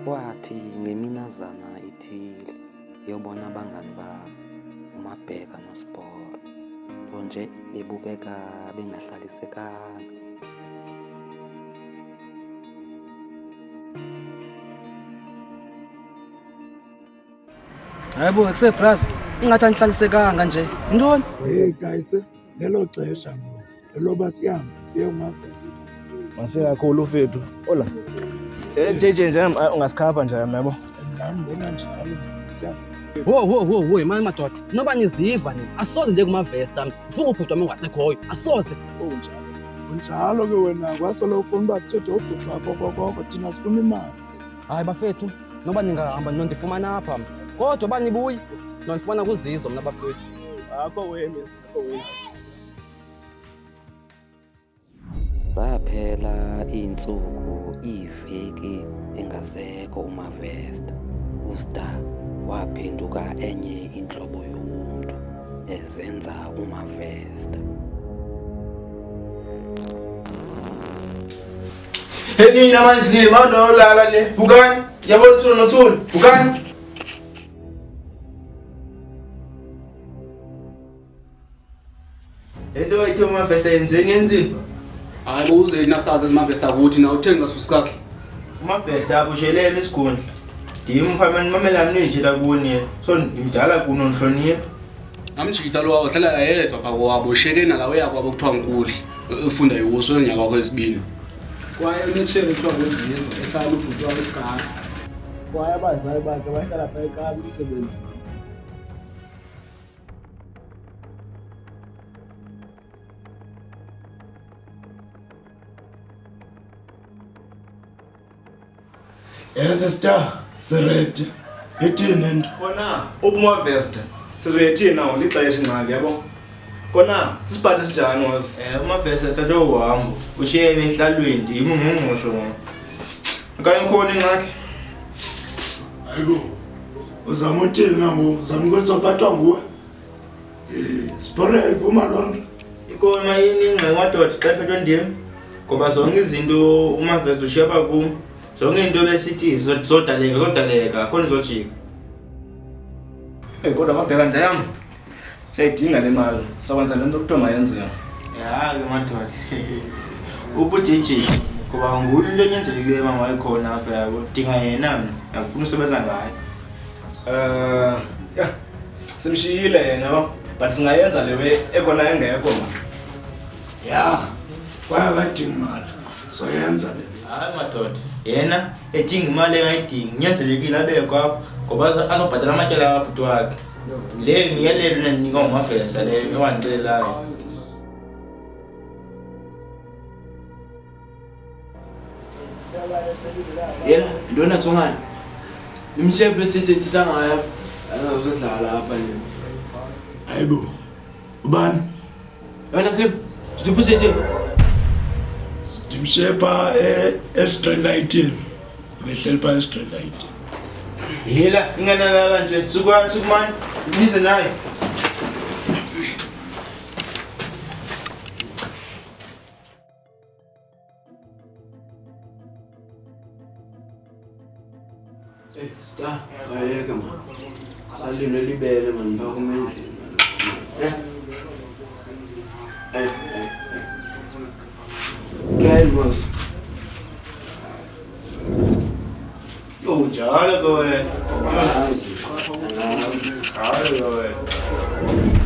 Kwathi ngeminazana ithile ngiyobona abangani bami uMabheka noSiporo, nto nje bebukeka bengahlalisekanga. Hayibo akusebras ingathi anihlalisekanga nje. Intoni? Hey guys, lelo xesha ngoku eloba sihamba siye uMavesa. Masikakhulu ufethu. Ola. JJ nje ungasikhapha nje yabo. Ngambona njalo sihamba. Wo manje madoda. Noba niziva nini? Asoze nje kuMavesta. Ufuna ubhuti wami ongasekhoyo. Asoze. Unjalo ke wena kwasolo ufuna uba sithethe ubhuti wakho kokoko thina sifuna imali. Hayi bafethu, noba ningahamba nondifumana apha. Kodwa banibuyi nondifumana kuZizo mna bafethu. Akho wena akho wena. Zaphela izinsuku iveki engasekho uMavesta. uStar waphenduka enye inhlobo yomuntu ezenza uMavesta. Nina manje manje olala le. Vukani. Yabona Thula noThula. Vukani. Into ayithe uMavesta yenzeni. Hayi uze nastazi eziMavesta ukuthi na uthenga susikakhe. uMavesta abusheleme isigundla. Ndimfamani mamelani nitshela kuni. So ngimdala kuno nhlonipho. Amjikita lo wahlala yedwa pha kwabo shekena lawe yakwabo kuthiwa nkudli. Ufunda yiwoso ezinyaka kwakho esibini. Kwaye unetshele kuthiwa kwezizo ehlala ubhuti wakho esigaba. Kwaye abazali bakhe bahlala pha ekhaya umsebenzi. Yes Star, siredi. Ithini nto? Kona uMavesta. Sirethi nawo lixesha incane yabo. Kona sisiphathe sinjani wazi? uMavesta sithathe uhambo. Ushiye emihlalweni ndimi ungqongqosho ngoba. Akanye khona ingxaki. Hayibo. Uzama uthini ngoku? Uzama ukuthi uphathwa nguwe. Siporo ivuma lonke. Ikona yini ingxaki madoda xa phethwe ndim? Ngoba zonke izinto uMavesta ushiya pha kum. Zonke into besithi zodaleka khona izojika. Kodwa mabheka nje yami. Sayidinga le mali. Sakwenza lento kuthiwa mayenziwe. Ya ke madoda. UJJ ngoba ngulo into enyenzelekile mama wayikhona apha yabo. Dinga yena mina. Ngifuna usebenza ngaye. Ya. Simshiyile yena but singayenza lewe ekona engekho ma. Ya. Kwaya badinga imali. Soyenza le. Hayi madoda. Yena edinga imali engayidingi nyenzelekile abekho apha ngoba azobhadala amatyala abhuti wakhe. Le ngiyelelo nenika uMavesta le ewanixelelayo. Yena ndona tsongana. Imshebe tsitsa ngaya uzodlala apha le. Hayibo. Ubani? Yona slip. Siphushe. Ndimshepa e-Street 19. Behleli pha e-Street 19. Yela inganalala nje sukumani bize naye. Star, bayeka man. Salino libele man ba kumendlini man. Kyle boss. Njalo ke wena. Hayi wena.